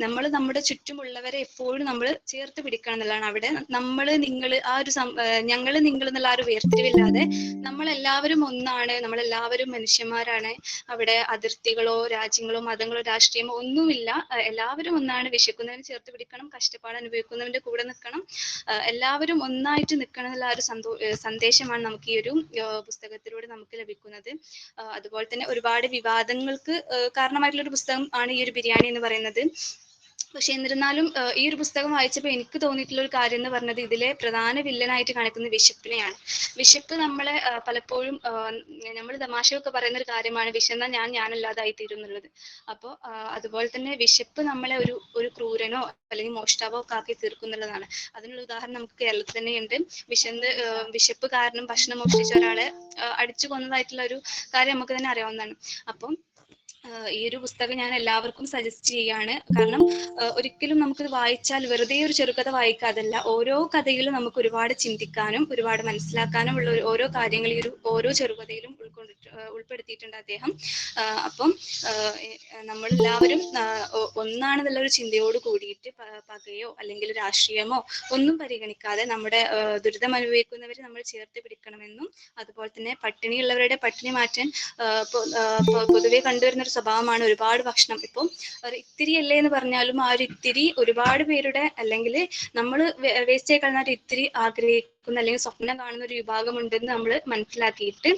നമ്മൾ നമ്മുടെ ചുറ്റുമുള്ളവരെ എപ്പോഴും നമ്മൾ ചേർത്ത് പിടിക്കണം എന്നുള്ളതാണ്. അവിടെ നിങ്ങള് ആ ഒരു ഞങ്ങള് നിങ്ങൾ എന്നുള്ള ആ ഒരു വേർതിരിവില്ലാതെ നമ്മളെല്ലാവരും ഒന്നാണ്, നമ്മളെല്ലാവരും മനുഷ്യന്മാരാണ്. അവിടെ അതിർത്തികളോ രാജ്യങ്ങളോ മതങ്ങളോ രാഷ്ട്രീയമോ ഒന്നുമില്ല. എല്ലാവരും ഒന്നാണ്. വിശക്കുന്നവന് ചേർത്ത് പിടിക്കണം, കഷ്ടപ്പാട് അനുഭവിക്കുന്നവന്റെ കൂടെ നിൽക്കണം, എല്ലാവരും ഒന്നായിട്ട് നിൽക്കണം എന്നുള്ള ആ ഒരു സന്ദേശമാണ് നമുക്ക് ഈ ഒരു പുസ്തകത്തിലൂടെ നമുക്ക് ലഭിക്കുന്നത്. അതുപോലെ തന്നെ ഒരുപാട് വിവാദങ്ങൾക്ക് കാരണമായിട്ടുള്ള ഒരു പുസ്തകം ആണ് ഈ ഒരു ബിരിയാണി എന്ന് പറയുന്നത്. പക്ഷെ എന്നിരുന്നാലും ഈ ഒരു പുസ്തകം വായിച്ചപ്പോൾ എനിക്ക് തോന്നിയിട്ടുള്ള ഒരു കാര്യം എന്ന് പറഞ്ഞത് ഇതിലെ പ്രധാന വില്ലനായിട്ട് കാണിക്കുന്ന വിശപ്പിനെയാണ്. വിശപ്പ് നമ്മളെ പലപ്പോഴും നമ്മൾ തമാശയൊക്കെ പറയുന്ന ഒരു കാര്യമാണ്, വിശന്നാൽ ഞാനല്ലാതായി തീരും എന്നുള്ളത്. അപ്പോൾ അതുപോലെ തന്നെ വിശപ്പ് നമ്മളെ ഒരു ക്രൂരനോ അല്ലെങ്കിൽ മോഷ്ടാവോ ഒക്കെ ആക്കി തീർക്കുന്നുള്ളതാണ്. അതിനുള്ള ഉദാഹരണം നമുക്ക് കേരളത്തിൽ തന്നെയുണ്ട്. വിശപ്പ് കാരണം ഭക്ഷണം മോഷ്ടിച്ച ഒരാളെ അടിച്ചു കൊന്നതായിട്ടുള്ള ഒരു കാര്യം നമുക്ക് തന്നെ അറിയാവുന്നതാണ്. അപ്പം ഈ ഒരു പുസ്തകം ഞാൻ എല്ലാവർക്കും സജസ്റ്റ് ചെയ്യാണ്. കാരണം ഒരിക്കലും നമുക്കിത് വായിച്ചാൽ വെറുതെ ഒരു ചെറുകഥ വായിക്കാതല്ല, ഓരോ കഥയിലും നമുക്ക് ഒരുപാട് ചിന്തിക്കാനും ഒരുപാട് മനസ്സിലാക്കാനും ഉള്ള ഓരോ കാര്യങ്ങൾ ഈ ഒരു ഓരോ ചെറുകഥയിലും ഉൾപ്പെടുത്തിയിട്ടുണ്ട് അദ്ദേഹം. അപ്പം നമ്മളെല്ലാവരും ഒന്നാണെന്നുള്ള ഒരു ചിന്തയോട് കൂടിയിട്ട് പകയോ അല്ലെങ്കിൽ രാഷ്ട്രീയമോ ഒന്നും പരിഗണിക്കാതെ നമ്മുടെ ദുരിതം അനുഭവിക്കുന്നവരെ നമ്മൾ ചേർത്ത് പിടിക്കണമെന്നും, അതുപോലെ തന്നെ പട്ടിണിയുള്ളവരുടെ പട്ടിണി മാറ്റാൻ പൊതുവെ കണ്ടുവരുന്ന ഒരു സ്വഭാവമാണ് ഒരുപാട് ഭക്ഷണം. ഇപ്പം ഇത്തിരിയല്ലേ എന്ന് പറഞ്ഞാലും ആ ഒരു ഇത്തിരി ഒരുപാട് പേരുടെ, അല്ലെങ്കിൽ നമ്മൾ വേസ്റ്റ് ആയി കളഞ്ഞ ഒരു ഇത്തിരി നോക്കുന്ന അല്ലെങ്കിൽ സ്വപ്നം കാണുന്ന ഒരു വിഭാഗം ഉണ്ടെന്ന് നമ്മൾ മനസ്സിലാക്കിയിട്ട്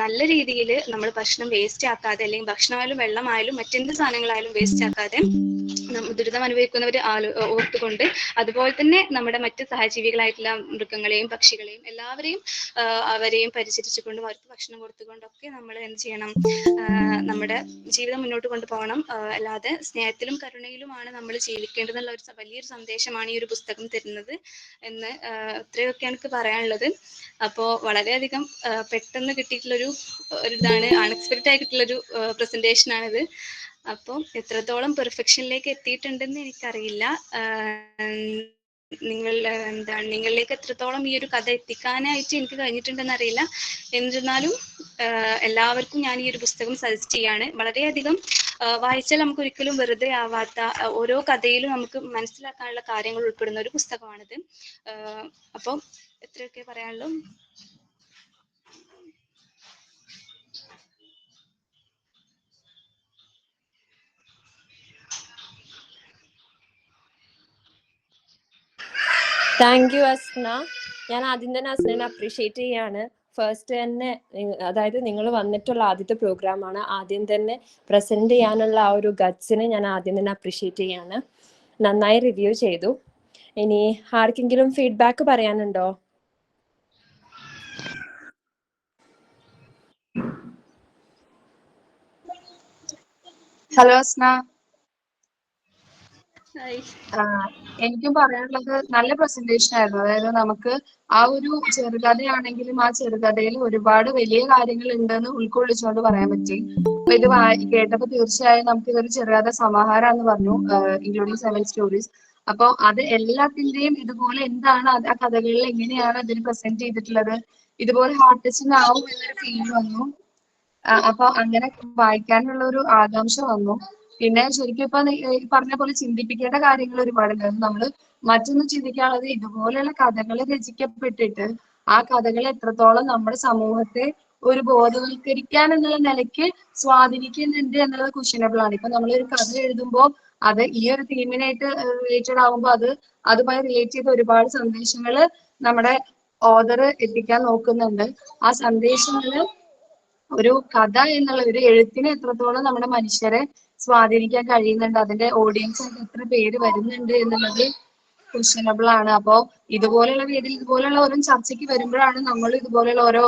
നല്ല രീതിയിൽ നമ്മൾ ഭക്ഷണം വേസ്റ്റ് ആക്കാതെ, അല്ലെങ്കിൽ ഭക്ഷണമായാലും വെള്ളമായാലും മറ്റെന്ത് സാധനങ്ങളായാലും വേസ്റ്റ് ആക്കാതെ ദുരിതം അനുഭവിക്കുന്നവർ ഓർത്തുകൊണ്ട്, അതുപോലെ തന്നെ നമ്മുടെ മറ്റ് സഹജീവികളായിട്ടുള്ള മൃഗങ്ങളെയും പക്ഷികളെയും എല്ലാവരെയും അവരെയും പരിചരിച്ചുകൊണ്ടും അവർക്ക് ഭക്ഷണം കൊടുത്തുകൊണ്ടൊക്കെ നമ്മൾ എന്ത് ചെയ്യണം, നമ്മുടെ ജീവിതം മുന്നോട്ട് കൊണ്ടുപോകണം. അല്ലാതെ സ്നേഹത്തിലും കരുണയിലുമാണ് നമ്മൾ ജീവിക്കേണ്ടതെന്നുള്ള ഒരു വലിയൊരു സന്ദേശമാണ് ഈ ഒരു പുസ്തകം തരുന്നത് എന്ന് ഇത്രയൊക്കെ എനിക്ക് പറയാനുള്ളത്. അപ്പോൾ വളരെയധികം പെട്ടെന്ന് കിട്ടിയിട്ടുള്ളൊരു ഇതാണ്, അൺഎക്സ്പെക്റ്റഡ് ആയിട്ടുള്ളൊരു പ്രസന്റേഷനാണിത്. അപ്പോൾ എത്രത്തോളം പെർഫെക്ഷനിലേക്ക് എത്തിയിട്ടുണ്ടെന്ന് എനിക്കറിയില്ല. നിങ്ങളിലേക്ക് എത്രത്തോളം ഈ ഒരു കഥ എത്തിക്കാനായിട്ട് എനിക്ക് കഴിഞ്ഞിട്ടുണ്ടെന്ന് അറിയില്ല. എന്നിരുന്നാലും എല്ലാവർക്കും ഞാൻ ഈ ഒരു പുസ്തകം സജസ്റ്റ് ചെയ്യാണ്. വളരെയധികം വായിച്ചാൽ നമുക്ക് ഒരിക്കലും വെറുതെ ആവാത്ത, ഓരോ കഥയിലും നമുക്ക് മനസ്സിലാക്കാനുള്ള കാര്യങ്ങൾ ഉൾപ്പെടുന്ന ഒരു പുസ്തകമാണിത്. അപ്പം എത്രയൊക്കെ പറയാനുള്ളൂ. Thank you Asna. ഞാൻ ആദ്യം തന്നെ അസ്നനെ അപ്രീഷിയേറ്റ് ചെയ്യാണ്. ഫസ്റ്റ് തന്നെ, അതായത് നിങ്ങൾ വന്നിട്ടുള്ള ആദ്യത്തെ പ്രോഗ്രാമാണ്, ആദ്യം തന്നെ പ്രസന്റ് ചെയ്യാനുള്ള ആ ഒരു ഗട്സിനെ ഞാൻ ആദ്യം തന്നെ അപ്രീഷിയേറ്റ് ചെയ്യാണ്. നന്നായി റിവ്യൂ ചെയ്തു. ഇനി ആർക്കെങ്കിലും ഫീഡ്ബാക്ക് പറയാനുണ്ടോ? ഹലോ അസ്ന. ഹായ്. എനിക്കും പറയാനുള്ളത് നല്ല പ്രസന്റേഷൻ ആയിരുന്നു. അതായത് നമുക്ക് ആ ഒരു ചെറുകഥയാണെങ്കിലും ആ ചെറുകഥയിൽ ഒരുപാട് വലിയ കാര്യങ്ങൾ ഉണ്ടെന്ന് ഉൾക്കൊള്ളിച്ചുകൊണ്ട് പറയാൻ പറ്റി. അപ്പൊ ഇത് കേട്ടപ്പോ തീർച്ചയായും നമുക്ക് ഇതൊരു ചെറുകഥ സമാഹാരമാണെന്ന് പറഞ്ഞു, ഇൻക്ലൂഡിങ് 7 സ്റ്റോറീസ്. അപ്പൊ അത് എല്ലാത്തിന്റെയും ഇതുപോലെ എന്താണ് ആ കഥകളിൽ എങ്ങനെയാണ് അതിന് പ്രസന്റ് ചെയ്തിട്ടുള്ളത്, ഇതുപോലെ ഹാർട്ട് ടച്ചിങ് ആവും എന്നൊരു ഫീൽ വന്നു. അപ്പൊ അങ്ങനെ വായിക്കാനുള്ള ഒരു ആകാംക്ഷ വന്നു. പിന്നെ ശരിക്കും ഇപ്പൊ പറഞ്ഞ പോലെ ചിന്തിപ്പിക്കേണ്ട കാര്യങ്ങൾ ഒരുപാടുണ്ടായിരുന്നു. നമ്മള് മറ്റൊന്നും ചിന്തിക്കാനുള്ളത്, ഇതുപോലെയുള്ള കഥകൾ രചിക്കപ്പെട്ടിട്ട് ആ കഥകൾ എത്രത്തോളം നമ്മുടെ സമൂഹത്തെ ഒരു ബോധവൽക്കരിക്കാൻ എന്നുള്ള നിലയ്ക്ക് സ്വാധീനിക്കുന്നുണ്ട് എന്നുള്ളത് ക്വസ്റ്റ്യനബിൾ ആണ്. ഇപ്പൊ നമ്മളൊരു കഥ എഴുതുമ്പോൾ അത് ഈ ഒരു തീമിനായിട്ട് റിലേറ്റഡ് ആകുമ്പോൾ അതുമായി റിലേറ്റ് ചെയ്ത ഒരുപാട് സന്ദേശങ്ങൾ നമ്മുടെ ഓതർ എത്തിക്കാൻ നോക്കുന്നുണ്ട്. ആ സന്ദേശങ്ങള് ഒരു കഥ എന്നുള്ള ഒരു എഴുത്തിന് എത്രത്തോളം നമ്മുടെ മനുഷ്യരെ സ്വാധീനിക്കാൻ കഴിയുന്നുണ്ട്, അതിന്റെ ഓഡിയൻസ് ആയിട്ട് എത്ര പേര് വരുന്നുണ്ട് എന്നുള്ളത് ക്വസ്റ്റ്യനബിൾ ആണ്. അപ്പോ ഇതുപോലെയുള്ള വേദിയിൽ ഇതുപോലെയുള്ള ഓരോ ചർച്ചയ്ക്ക് വരുമ്പോഴാണ് നമ്മൾ ഇതുപോലെയുള്ള ഓരോ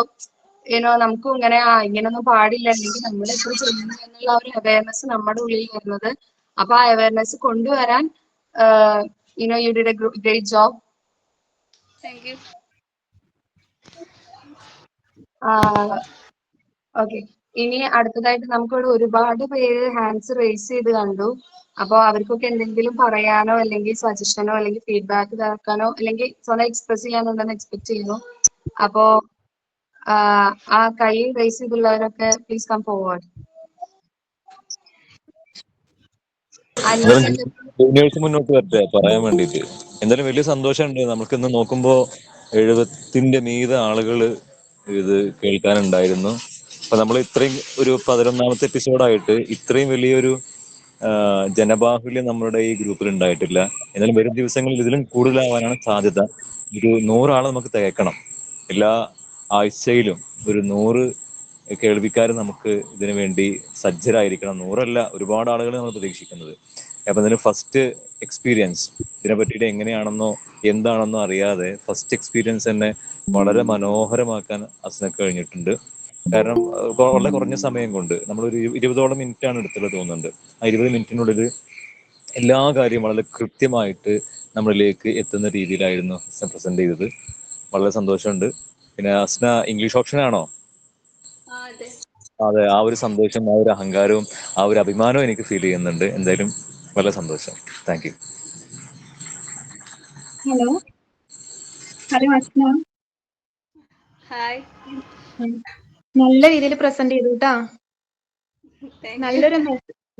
നമുക്കും ഇങ്ങനെ ഇങ്ങനൊന്നും പാടില്ല, അല്ലെങ്കിൽ നമ്മൾ എത്ര ചെയ്യുന്നു എന്നുള്ള ഒരു അവയർനെസ് നമ്മുടെ ഉള്ളിൽ വരുന്നത്. അപ്പൊ ആ അവയർനെസ് കൊണ്ടുവരാൻ you did A great job. Thank you. Okay, ഇനി അടുത്തതായിട്ട് നമുക്കിവിടെ ഒരുപാട് പേര് ഹാൻഡ്സ് റേസ് ചെയ്ത് കണ്ടു. അപ്പൊ അവർക്കൊക്കെ എന്തെങ്കിലും പറയാനോ അല്ലെങ്കിൽ സജഷനോ അല്ലെങ്കിൽ ഫീഡ്ബാക്ക് ഇതാക്കാനോ അല്ലെങ്കിൽ സ്വന്തം എക്സ്പ്രസ് ചെയ്യാനുണ്ടെന്ന് എക്സ്പെക്ട് ചെയ്യുന്നു. അപ്പോ ആ കൈ റേസ് ചെയ്തുള്ളവരൊക്കെ പ്ലീസ് കം ഫോർവേഡ്. ജൂനിയേഴ്സ് മുന്നോട്ട് വരട്ടെ പറയാൻ വേണ്ടിയിട്ട്. എന്തായാലും വലിയ സന്തോഷമുണ്ട്. നമുക്കിന്ന് നോക്കുമ്പോ 70 മീതെ ആളുകൾ ഇത് കേൾക്കാനുണ്ടായിരുന്നു. അപ്പൊ നമ്മൾ ഇത്രയും ഒരു 11ാമത്തെ എപ്പിസോഡായിട്ട് ഇത്രയും വലിയൊരു ജനബാഹുല്യം നമ്മുടെ ഈ ഗ്രൂപ്പിൽ ഉണ്ടായിട്ടില്ല. എന്നാലും വരും ദിവസങ്ങളിൽ ഇതിലും കൂടുതലാവാനാണ് സാധ്യത. ഒരു 100 ആളെ നമുക്ക് തികക്കണം. എല്ലാ ആഴ്ചയിലും ഒരു 100 കേൾവിക്കാർ നമുക്ക് ഇതിനു വേണ്ടി സജ്ജരായിരിക്കണം. 100 അല്ല, ഒരുപാട് ആളുകൾ നമ്മൾ പ്രതീക്ഷിക്കുന്നത്. അപ്പൊ ഇതിന് ഫസ്റ്റ് എക്സ്പീരിയൻസ് ഇതിനെ പറ്റിയിട്ട് എങ്ങനെയാണെന്നോ എന്താണെന്നോ അറിയാതെ ഫസ്റ്റ് എക്സ്പീരിയൻസ് തന്നെ വളരെ മനോഹരമാക്കാൻ അസ്നക്ക് കഴിഞ്ഞിട്ടുണ്ട്. കാരണം വളരെ കുറഞ്ഞ സമയം കൊണ്ട് നമ്മളൊരു 20ഓളം മിനിറ്റാണ് എടുത്തുള്ളത് തോന്നുന്നുണ്ട്. ആ 20 മിനിറ്റിനുള്ളിൽ എല്ലാ കാര്യവും വളരെ കൃത്യമായിട്ട് നമ്മളിലേക്ക് എത്തുന്ന രീതിയിലായിരുന്നു അസ്ന പ്രസന്റ് ചെയ്തത്. വളരെ സന്തോഷമുണ്ട്. പിന്നെ അസ്ന ഇംഗ്ലീഷ് ഓപ്ഷൻ ആണോ? അതെ, ആ ഒരു സന്തോഷം, ആ ഒരു അഹങ്കാരവും ആ ഒരു അഭിമാനവും എനിക്ക് ഫീൽ ചെയ്യുന്നുണ്ട്. എന്തായാലും വളരെ സന്തോഷം. Thank you. Hello Asna. Hi. നല്ല രീതിയിൽ പ്രസന്റ് ചെയ്തു കേട്ടാ.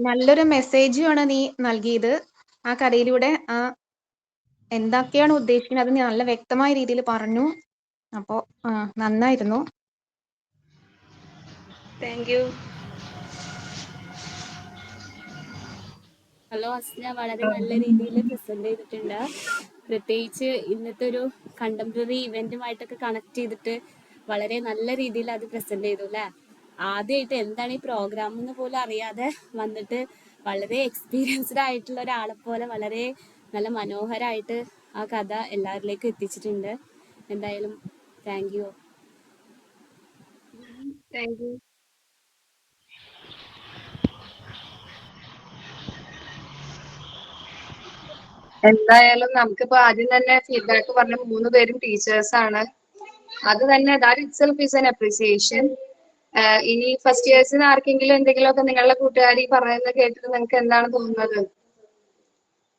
നല്ലൊരു മെസ്സേജുമാണ് നീ നൽകിയത്. ആ കഥയിലൂടെ എന്തൊക്കെയാണ് ഉദ്ദേശിക്കുന്നത് അത് നീ നല്ല വ്യക്തമായ രീതിയിൽ പറഞ്ഞു. അപ്പോ നന്നായിരുന്നു. Thank you. ഹലോ അസ്ന, വളരെ നല്ല രീതിയിൽ പ്രസന്റ് ചെയ്തിട്ടുണ്ട്. പ്രത്യേകിച്ച് ഇന്നത്തെ ഒരു കണ്ടംപററി ഇവന്റുമായിട്ടൊക്കെ കണക്ട് ചെയ്തിട്ട് വളരെ നല്ല രീതിയിൽ അത് പ്രസന്റ് ചെയ്തു അല്ലേ. ആദ്യമായിട്ട് എന്താണ് ഈ പ്രോഗ്രാം എന്ന് പോലും അറിയാതെ വന്നിട്ട് വളരെ എക്സ്പീരിയൻസ്ഡ് ആയിട്ടുള്ള ഒരാളെ പോലെ വളരെ നല്ല മനോഹരമായിട്ട് ആ കഥ എല്ലാവരിലേക്കും എത്തിച്ചിട്ടുണ്ട്. എന്തായാലും താങ്ക് യു. Thank you. എന്തായാലും നമുക്കിപ്പോ ആദ്യം തന്നെ ഫീഡ്ബാക്ക് പറഞ്ഞ 3 പേരും ടീച്ചേഴ്സ് ആണ്. അത് തന്നെ that itself is an appreciation. ഇനി ഫസ്റ്റ് ഇയേഴ്സിന് ആർക്കെങ്കിലും എന്തെങ്കിലുമൊക്കെ നിങ്ങളുടെ കൂട്ടുകാരി പറയുന്നത് കേട്ടിട്ട് നിങ്ങൾക്ക് എന്താണ് തോന്നുന്നത്?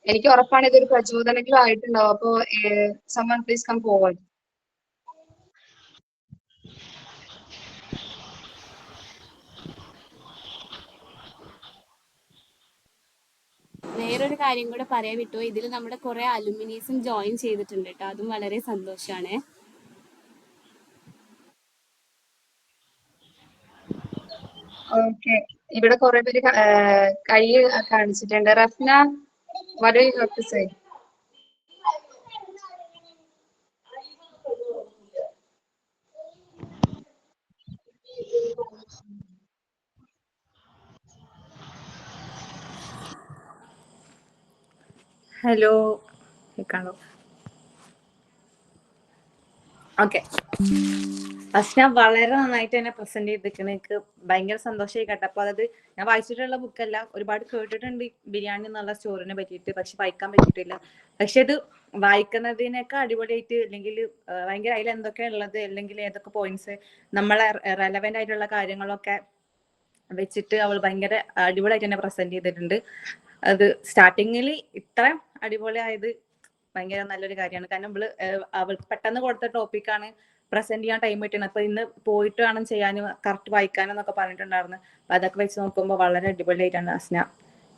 എനിക്ക് ഉറപ്പാണ് ഇതൊരു പ്രചോദനങ്ങളും ആയിട്ടുണ്ടാവും. അപ്പോ someone please come forward. വേറൊരു കാര്യം കൂടെ പറയാൻ വിട്ടു, ഇതിൽ നമ്മുടെ കുറെ അലുമിനീസും ജോയിൻ ചെയ്തിട്ടുണ്ട് കേട്ടോ, അതും വളരെ സന്തോഷമാണ്. ഓക്കെ, ഇവിടെ കുറെ പേര് കൈ കാണിച്ചിട്ടുണ്ട്. Rafna, what do you have to say? Hello, കേൾക്കാണോ? ഓക്കെ, അസ്ന വളരെ നന്നായിട്ട് തന്നെ പ്രസന്റ് ചെയ്തിരിക്കുന്നത്. എനിക്ക് ഭയങ്കര സന്തോഷമായി കേട്ടപ്പോൾ. അതായത് ഞാൻ വായിച്ചിട്ടുള്ള ബുക്കല്ല, ഒരുപാട് കേട്ടിട്ടുണ്ട് ബിരിയാണി എന്നുള്ള സ്റ്റോറിനെ പറ്റിയിട്ട്, പക്ഷെ വായിക്കാൻ പറ്റിയിട്ടില്ല. പക്ഷെ ഇത് വായിക്കുന്നതിനൊക്കെ അടിപൊളിയായിട്ട്, അല്ലെങ്കിൽ ഭയങ്കര അതിൽ എന്തൊക്കെയാണ് ഉള്ളത്, അല്ലെങ്കിൽ ഏതൊക്കെ പോയിന്റ്സ് നമ്മളെ റെലവെന്റ് ആയിട്ടുള്ള കാര്യങ്ങളൊക്കെ വെച്ചിട്ട് അവൾ ഭയങ്കര അടിപൊളിയായിട്ട് തന്നെ പ്രസന്റ് ചെയ്തിട്ടുണ്ട്. അത് സ്റ്റാർട്ടിങ്ങിൽ ഇത്ര അടിപൊളിയായത് ഭയങ്കര നല്ലൊരു കാര്യമാണ്. കാരണം അവൾക്ക് പെട്ടെന്ന് കൊടുത്ത ടോപ്പിക്കാണ് പ്രസന്റ് ചെയ്യാൻ ടൈം കിട്ടുന്നത്. അപ്പൊ ഇന്ന് പോയിട്ട് വേണം ചെയ്യാനും കറക്റ്റ് വായിക്കാനും എന്നൊക്കെ പറഞ്ഞിട്ടുണ്ടായിരുന്നു. അപ്പൊ അതൊക്കെ വെച്ച് നോക്കുമ്പോൾ വളരെ അടിപൊളിയായിട്ടാണ് അസ്ന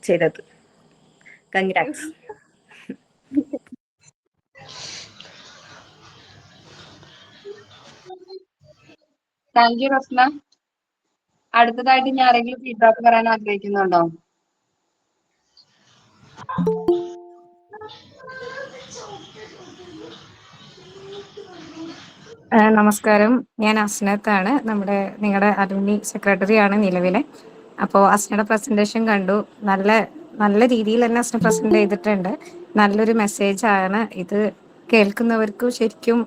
ചെയ്തത്. കൺഗ്രാറ്റ്സ്. Thank you Rafna. അടുത്തതായിട്ട് ഞാൻ ആരെങ്കിലും ഫീഡ്ബാക്ക് പറയാൻ ആഗ്രഹിക്കുന്നുണ്ടോ? നമസ്കാരം, ഞാൻ അസ്നത്താണ്. നിങ്ങളുടെ അലുമിനി സെക്രട്ടറി ആണ് നിലവിലെ. അപ്പോൾ അസ്നയുടെ പ്രസന്റേഷൻ കണ്ടു. നല്ല രീതിയിൽ തന്നെ അസ്ന പ്രസന്റ് ചെയ്തിട്ടുണ്ട്. നല്ലൊരു മെസ്സേജ് ആണ് ഇത്. കേൾക്കുന്നവർക്ക് ശരിക്കും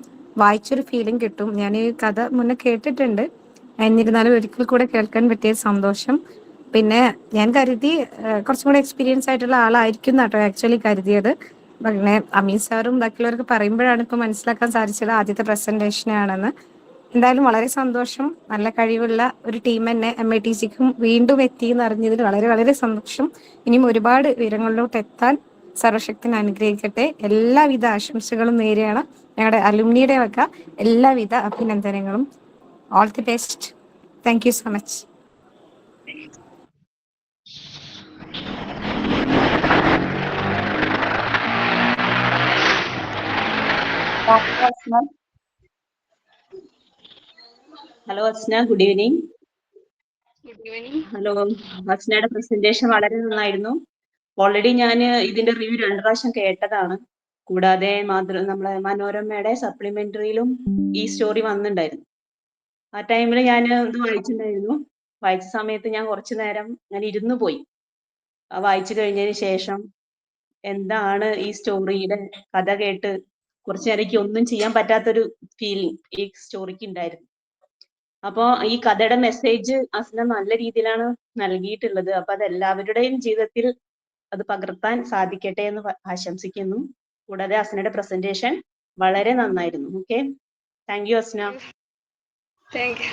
വായിച്ചൊരു ഫീലിംഗ് കിട്ടും. ഞാൻ ഈ കഥ മുന്നേ കേട്ടിട്ടുണ്ട്, എന്നിരുന്നാലും ഒരിക്കൽ കൂടെ കേൾക്കാൻ പറ്റിയ സന്തോഷം. പിന്നെ ഞാൻ കരുതി കുറച്ചും കൂടെ എക്സ്പീരിയൻസ് ആയിട്ടുള്ള ആളായിരിക്കും കേട്ടോ ആക്ച്വലി കരുതിയത്. പിന്നെ അമീൻ സാറും ബാക്കിയുള്ളവർക്ക് പറയുമ്പോഴാണ് ഇപ്പൊ മനസ്സിലാക്കാൻ സാധിച്ചത് ആദ്യത്തെ പ്രസന്റേഷൻ ആണെന്ന്. എന്തായാലും വളരെ സന്തോഷം. നല്ല കഴിവുള്ള ഒരു ടീം തന്നെ MITCക്കും വീണ്ടും എത്തി എന്ന് അറിഞ്ഞതിൽ വളരെ വളരെ സന്തോഷം. ഇനിയും ഒരുപാട് ഉയരങ്ങളിലോട്ട് എത്താൻ സർവശക്തൻ അനുഗ്രഹിക്കട്ടെ. എല്ലാവിധ ആശംസകളും നേരെയാണ്. ഞങ്ങളുടെ അലുമിനിയുടെ വക എല്ലാവിധ അഭിനന്ദനങ്ങളും. All the best. Thank you so much. Hello Asna, good evening. Good evening. Hello, അസ്നയുടെ പ്രസന്റേഷൻ വളരെ നന്നായിരുന്നു. ഓൾറെഡി ഞാൻ ഇതിന്റെ റിവ്യൂ 2 പ്രാവശ്യം കേട്ടതാണ്. കൂടാതെ നമ്മളെ മനോരമയുടെ സപ്ലിമെന്ററിയിലും ഈ സ്റ്റോറി വന്നിട്ടുണ്ടായിരുന്നു. ആ ടൈമിൽ ഞാൻ ഇത് വായിച്ചിട്ടുണ്ടായിരുന്നു. വായിച്ച സമയത്ത് ഞാൻ കുറച്ചു നേരം ഞാൻ ഇരുന്നു പോയി. വായിച്ചു കഴിഞ്ഞതിന് ശേഷം എന്താണ് ഈ സ്റ്റോറിയുടെ കഥ കേട്ട് കുറച്ചു നേരം എനിക്ക് ഒന്നും ചെയ്യാൻ പറ്റാത്തൊരു ഫീലിംഗ് ഈ സ്റ്റോറിക്ക് ഉണ്ടായിരുന്നു. അപ്പോ ഈ കഥയുടെ മെസ്സേജ് അസ്ന നല്ല രീതിയിലാണ് നൽകിയിട്ടുള്ളത്. അപ്പൊ അത് എല്ലാവരുടെയും ജീവിതത്തിൽ അത് പകർത്താൻ സാധിക്കട്ടെ എന്ന് ആശംസിക്കുന്നു. കൂടാതെ അസ്നയുടെ പ്രസന്റേഷൻ വളരെ നന്നായിരുന്നു. Okay, thank you Asna. Thank you.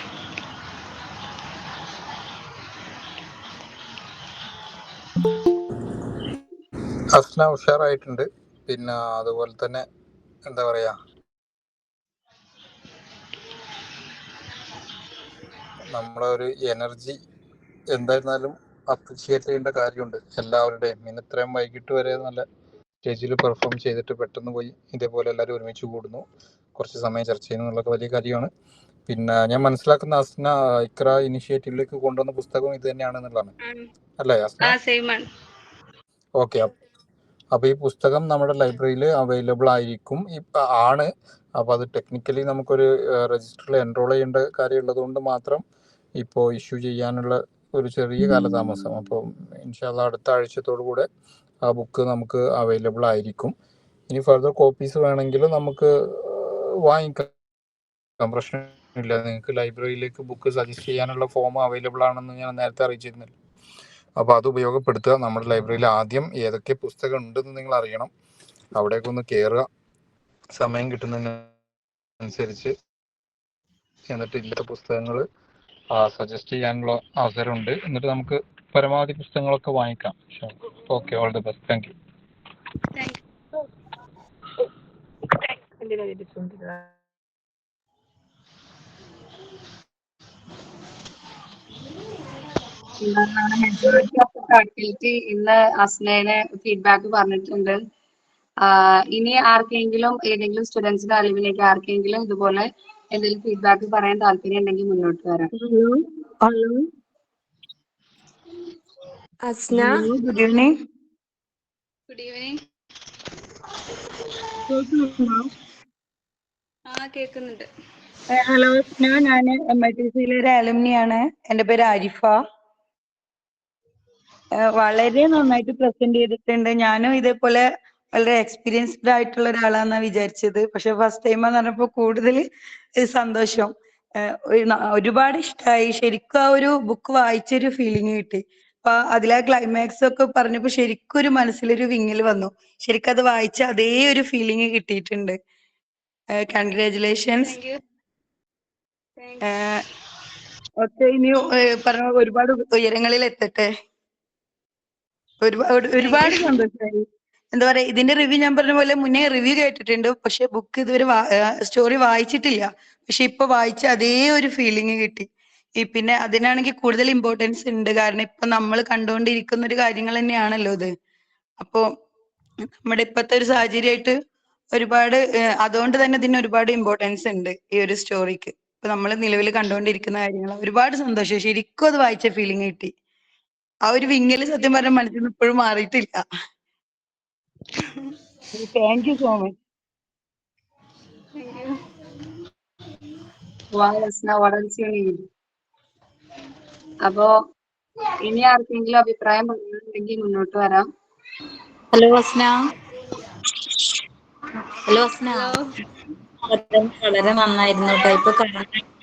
Asna ഉഷാറായിട്ടുണ്ട്. പിന്നെ അതുപോലെ തന്നെ എന്താ പറയാ, നമ്മളെ ഒരു എനർജി എന്തായിരുന്നാലും അപ്രിഷിയേറ്റ് ചെയ്യേണ്ട കാര്യമുണ്ട് എല്ലാവരുടെയും. ഇന്ന് ഇത്രയും വൈകിട്ട് വരെ നല്ല സ്റ്റേജിൽ പെർഫോം ചെയ്തിട്ട് പെട്ടെന്ന് പോയി ഇതേപോലെ എല്ലാവരും ഒരുമിച്ച് കൂടുന്നു, കുറച്ച് സമയം ചർച്ച ചെയ്യുന്നു എന്നുള്ളതൊക്കെ വലിയ കാര്യമാണ്. പിന്നെ ഞാൻ മനസ്സിലാക്കുന്ന അസ്ന ഇക്ര ഇനിഷ്യേറ്റീവിലേക്ക് കൊണ്ടുവന്ന പുസ്തകം ഇത് തന്നെയാണെന്നുള്ളതാണ് അല്ലേ അസ്ന? സെയിം ആണ്. ഓക്കെ, അപ്പോൾ ഈ പുസ്തകം നമ്മുടെ ലൈബ്രറിയിൽ അവൈലബിൾ ആയിരിക്കും ആണ്. അപ്പോൾ അത് ടെക്നിക്കലി നമുക്കൊരു രജിസ്റ്ററിൽ എൻറോൾ ചെയ്യേണ്ട കാര്യമുള്ളത് കൊണ്ട് മാത്രം ഇപ്പോൾ ഇഷ്യൂ ചെയ്യാനുള്ള ഒരു ചെറിയ കാലതാമസം. അപ്പോൾ ഇൻഷാല്ലാ അടുത്ത ആഴ്ചത്തോടു കൂടെ ആ ബുക്ക് നമുക്ക് അവൈലബിൾ ആയിരിക്കും. ഇനി ഫർദർ കോപ്പീസ് വേണമെങ്കിൽ നമുക്ക് വാങ്ങിക്കാം, പ്രശ്നമില്ല. നിങ്ങൾക്ക് ലൈബ്രറിയിലേക്ക് ബുക്ക് സജസ്റ്റ് ചെയ്യാനുള്ള ഫോം അവൈലബിൾ ആണെന്ന് ഞാൻ നേരത്തെ അറിയിച്ചിരുന്നില്ല. അപ്പോൾ അത് ഉപയോഗപ്പെടുത്തുക. നമ്മുടെ ലൈബ്രറിയിൽ ആദ്യം ഏതൊക്കെ പുസ്തകം ഉണ്ടെന്ന് നിങ്ങൾ അറിയണം. അവിടേക്കൊന്ന് കയറുക സമയം കിട്ടുന്നതിനനുസരിച്ച്. എന്നിട്ട് ഇല്ലാത്ത പുസ്തകങ്ങൾ സജസ്റ്റ് ചെയ്യാനുള്ള അവസരമുണ്ട്. എന്നിട്ട് നമുക്ക് പരമാവധി പുസ്തകങ്ങളൊക്കെ വാങ്ങിക്കാം. Okay, all the best. Thank U. Majority of faculty ഇന്ന് അസ്നേനെ ഫീഡ്ബാക്ക് പറഞ്ഞിട്ടുണ്ട്. ഇനി ആർക്കെങ്കിലും ഏതെങ്കിലും സ്റ്റുഡൻസിന്റെ അറിവിലേക്ക് ആർക്കെങ്കിലും ഇതുപോലെ എന്തെങ്കിലും ഫീഡ്ബാക്ക് പറയാൻ താല്പര്യം ഉണ്ടെങ്കിൽ മുന്നോട്ട് വരാം. Asna, good evening. Good evening. കേൾക്കുന്നുണ്ട്. ഹലോ അസ്ന, ഞാൻ MITC-യിലെ ഒരു അലുമിനിയാണ്. എൻ്റെ പേര് ആരിഫ. വളരെ നന്നായിട്ട് പ്രസന്റ് ചെയ്തിട്ടുണ്ട്. ഞാനും ഇതേപോലെ വളരെ എക്സ്പീരിയൻസ്ഡ് ആയിട്ടുള്ള ഒരാളാണെന്നാണ് വിചാരിച്ചത്. പക്ഷെ ഫസ്റ്റ് ടൈം എന്ന് പറഞ്ഞപ്പോൾ കൂടുതൽ സന്തോഷം. ഒരുപാട് ഇഷ്ടമായി. ശരിക്കും ആ ഒരു ബുക്ക് വായിച്ചൊരു ഫീലിംഗ് കിട്ടി. അപ്പൊ അതിലെ ക്ലൈമാക്സ് ഒക്കെ പറഞ്ഞപ്പോ ശരിക്കും ഒരു മനസ്സിലൊരു വിങ്ങൽ വന്നു. ശരിക്കും അത് വായിച്ച അതേ ഒരു ഫീലിംഗ് കിട്ടിയിട്ടുണ്ട്. കൺഗ്രാറ്റുലേഷൻസ്. ഒക്കെ ഇനി പറഞ്ഞ ഒരുപാട് ഉയരങ്ങളിൽ എത്തട്ടെ. ഒരുപാട് സന്തോഷമായി. എന്താ പറയാ, ഇതിന്റെ റിവ്യൂ ഞാൻ പറഞ്ഞ പോലെ മുന്നേ റിവ്യൂ കേട്ടിട്ടുണ്ട്. പക്ഷെ ബുക്ക് ഇതുവരെ സ്റ്റോറി വായിച്ചിട്ടില്ല. പക്ഷെ ഇപ്പൊ വായിച്ച അതേ ഒരു ഫീലിംഗ് കിട്ടി. പിന്നെ അതിനാണെങ്കിൽ കൂടുതൽ ഇമ്പോർട്ടൻസ് ഉണ്ട്. കാരണം ഇപ്പൊ നമ്മൾ കണ്ടുകൊണ്ടിരിക്കുന്ന ഒരു കാര്യങ്ങൾ തന്നെയാണല്ലോ ഇത്. അപ്പോ നമ്മുടെ ഇപ്പോഴത്തെ ഒരു സാഹചര്യമായിട്ട് ഒരുപാട് അതുകൊണ്ട് തന്നെ ഇതിന് ഒരുപാട് ഇമ്പോർട്ടൻസ് ഉണ്ട് ഈ ഒരു സ്റ്റോറിക്ക്. ഇപ്പൊ നമ്മൾ നിലവിൽ കണ്ടുകൊണ്ടിരിക്കുന്ന കാര്യങ്ങൾ. ഒരുപാട് സന്തോഷം. ശരിക്കും അത് വായിച്ച ഫീലിംഗ് കിട്ടി. ആ ഒരു വിങ്ങല് സത്യം പറഞ്ഞ മനസ്സിൽ നിന്ന് ഇപ്പോഴും മാറിയിട്ടില്ല. Thank you so much. അപ്പോ ഇനി ആർക്കെങ്കിലും അഭിപ്രായം പറയുന്നുണ്ടെങ്കിൽ മുന്നോട്ട് വരാം. ഹലോ അസ്ന. വളരെ നന്നായിരുന്നു കേട്ടോ. ഇപ്പൊ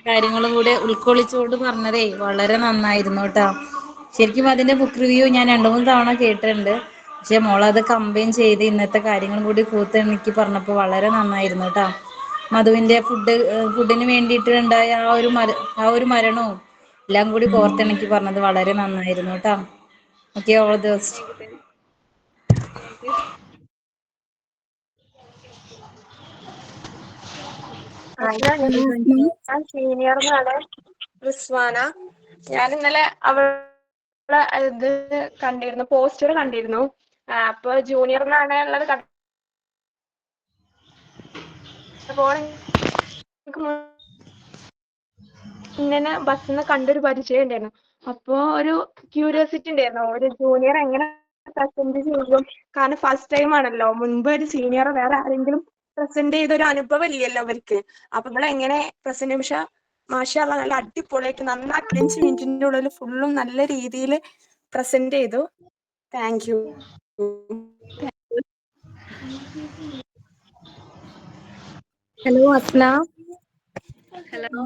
കാര്യങ്ങളും കൂടെ ഉൾക്കൊള്ളിച്ചുകൊണ്ട് പറഞ്ഞതേ വളരെ നന്നായിരുന്നു കേട്ടോ. ശരിക്കും അതിന്റെ ബുക്ക് റിവ്യൂ ഞാൻ 2-3 തവണ കേട്ടിട്ടുണ്ട്. പക്ഷെ മോളത് കമ്പൈൻ ചെയ്ത് ഇന്നത്തെ കാര്യങ്ങളും കൂടി കൂത്തെനിക്ക് പറഞ്ഞപ്പോൾ വളരെ നന്നായിരുന്നു കേട്ടോ. മധുവിന്റെ ഫുഡിന് വേണ്ടിയിട്ട് ഉണ്ടായ ആ ഒരു മരണവും എല്ലാം കൂടി കോർത്തെനിക്ക് പറഞ്ഞത് വളരെ നന്നായിരുന്നു കേട്ടോ. Okay, all the best. ഞാൻ സീനിയറിനാണ് റിസ്വാന. ഞാൻ ഇന്നലെ അവളെ ഇത് കണ്ടിരുന്നു, പോസ്റ്റർ കണ്ടിരുന്നു. അപ്പൊ ജൂനിയറിനാണ് ഉള്ളത്. അപ്പോൾ ഇങ്ങനെ ബസ്സിൽ നിന്ന് കണ്ടൊരു പരിചയം ഉണ്ടായിരുന്നു. അപ്പോ ഒരു ക്യൂരിയോസിറ്റി ഉണ്ടായിരുന്നു, ഒരു ജൂനിയർ എങ്ങനെ പ്രസന്റ് ചെയ്യും. കാരണം ഫസ്റ്റ് ടൈം ആണല്ലോ. മുൻപ് ഒരു സീനിയർ വേറെ ആരെങ്കിലും പ്രസന്റ് ചെയ്ത ഒരു അനുഭവം ഇല്ലല്ലോ അവർക്ക്. അപ്പൊ നമ്മളെങ്ങനെ പ്രസന്റ് ചെയ്യും. പക്ഷെ മാഷാഅല്ലാ നല്ല അടിപൊളിയായിട്ട് നന്നായി 5 മിനിറ്റിന്റെ ഉള്ളിൽ ഫുള്ളും നല്ല രീതിയിൽ പ്രസന്റ് ചെയ്തു. Thank you. Hello Asna. Hello.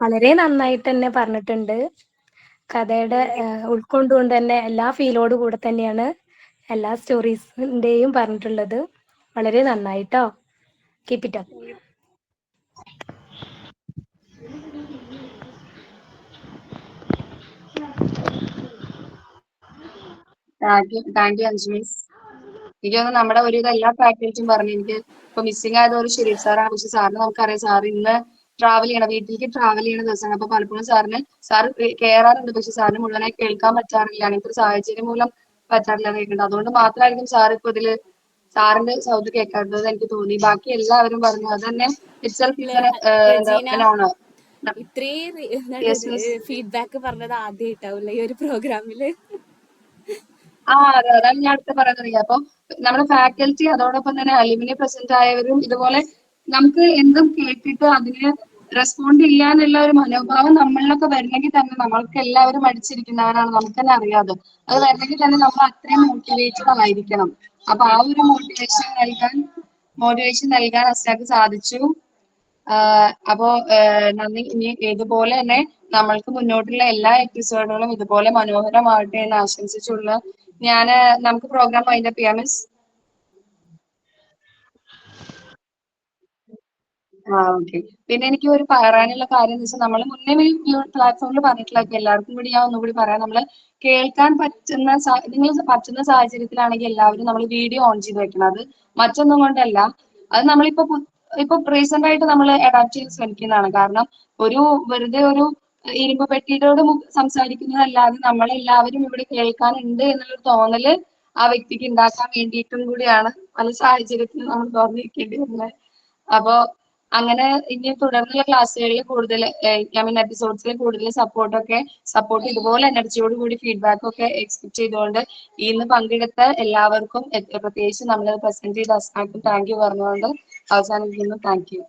വളരെ നന്നായിട്ട് തന്നെ പറഞ്ഞിട്ടുണ്ട്. കഥയുടെ ഉൾക്കൊണ്ടുകൊണ്ട് തന്നെ എല്ലാ ഫീലോട് കൂടെ തന്നെയാണ് എല്ലാ സ്റ്റോറീസിന്റെയും പറഞ്ഞിട്ടുള്ളത്. വളരെ നന്നായിട്ടോ. Keep it up. Thank you അഞ്ജലീസ്. എനിക്ക് തോന്നുന്നു നമ്മുടെ ഒരു എല്ലാ ഫാക്കൽറ്റിയും പറഞ്ഞു. എനിക്ക് ഇപ്പൊ മിസ്സിംഗ് ആയത് ഒരു ഷെരീഫ് സാറാണ്. പക്ഷെ സാറിന് നമുക്കറിയാം, സാർ ഇന്ന് ട്രാവൽ ചെയ്യണം, വീട്ടിലേക്ക് ട്രാവൽ ചെയ്യുന്ന ദിവസമാണ്. അപ്പൊ പലപ്പോഴും സാർ കയറാറുണ്ട്. പക്ഷെ സാറിന് മുഴുവനായി കേൾക്കാൻ പറ്റാറില്ല. അങ്ങനത്തെ ഒരു സാഹചര്യം മൂലം പറ്റാറില്ല കേൾക്കുന്നുണ്ട്. അതുകൊണ്ട് മാത്രമായിരിക്കും സാർ ഇപ്പൊ ഇതില് സാറിന്റെ സൗണ്ട് കേൾക്കാത്തത് എനിക്ക് തോന്നി. ബാക്കി എല്ലാവരും പറഞ്ഞു. അത് തന്നെ ഇത്രയും ഫീഡ്ബാക്ക് പറഞ്ഞത് ആദ്യമായിട്ടാവില്ല ഈ ഒരു പ്രോഗ്രാമില്. അതെ അതാണ് ഞാൻ അടുത്ത് പറയാൻ തുടങ്ങിയത്. അപ്പൊ നമ്മുടെ ഫാക്കൽറ്റി അതോടൊപ്പം തന്നെ അലുമിനി പ്രസന്റ് ആയവരും ഇതുപോലെ നമുക്ക് എന്തും കേട്ടിട്ട് അതിന് റെസ്പോണ്ട് ചെയ്യാനുള്ള ഒരു മനോഭാവം നമ്മളിലൊക്കെ വരണമെങ്കിൽ തന്നെ നമ്മൾക്ക് എല്ലാവരും മടിച്ചിരിക്കുന്നവരാണ്, നമുക്ക് തന്നെ അറിയാതെ. അത് വരണമെങ്കിൽ തന്നെ നമ്മൾ അത്രയും മോട്ടിവേറ്റഡ് ആയിരിക്കണം. അപ്പൊ ആ ഒരു മോട്ടിവേഷൻ നൽകാൻ അസ്നാക്ക് സാധിച്ചു. അപ്പോ നന്ദി. ഇനി ഇതുപോലെ തന്നെ നമ്മൾക്ക് മുന്നോട്ടുള്ള എല്ലാ എപ്പിസോഡുകളും ഇതുപോലെ മനോഹരമാവട്ടെ എന്ന് ആശംസിച്ചുള്ള നമുക്ക് പ്രോഗ്രാം വൈൻഡപ്പ് ചെയ്യാം മിസ്. ഓക്കെ. പിന്നെ എനിക്ക് ഒരു പറയാനുള്ള കാര്യം എന്ന് വെച്ചാൽ നമ്മൾ മുന്നേ ഈ പ്ലാറ്റ്ഫോമിൽ പറഞ്ഞിട്ടുള്ള എല്ലാവർക്കും കൂടി ഞാൻ ഒന്നുകൂടി പറയാം. നമ്മൾ കേൾക്കാൻ പറ്റുന്ന സാഹചര്യത്തിലാണെങ്കിൽ എല്ലാവരും നമ്മൾ വീഡിയോ ഓൺ ചെയ്ത് വെക്കണം. അത് മറ്റൊന്നും കൊണ്ടല്ല, അത് നമ്മളിപ്പോ റീസെന്റ് ആയിട്ട് നമ്മൾ അഡാപ്റ്റ് ചെയ്ത് ശ്രമിക്കുന്നതാണ്. കാരണം വെറുതെ ഒരു ഇരുമ്പ് പെട്ടിയോട് സംസാരിക്കുന്നതല്ലാതെ നമ്മളെല്ലാവരും ഇവിടെ കേൾക്കാനുണ്ട് എന്നുള്ളൊരു തോന്നല് ആ വ്യക്തിക്ക് ഉണ്ടാക്കാൻ വേണ്ടിയിട്ടും കൂടിയാണ് പല സാഹചര്യത്തിലും നമ്മൾ തുറന്നിരിക്കേണ്ടി വരുന്നത്. അപ്പോ അങ്ങനെ ഇനി തുടർന്നുള്ള ക്ലാസ്സുകളിൽ കൂടുതൽ എപ്പിസോഡ്സിൽ കൂടുതൽ സപ്പോർട്ട് ഇതുപോലെ എനർജിയോട് കൂടി ഫീഡ്ബാക്ക് ഒക്കെ എക്സ്പെക്ട് ചെയ്തുകൊണ്ട് ഇന്ന് പങ്കെടുത്ത എല്ലാവർക്കും പ്രത്യേകിച്ച് നമ്മൾ പ്രസന്റ് ചെയ്ത അസ്നാക്കും താങ്ക് യു പറഞ്ഞുകൊണ്ട് അവസാനിപ്പിക്കുന്നു. Thank you.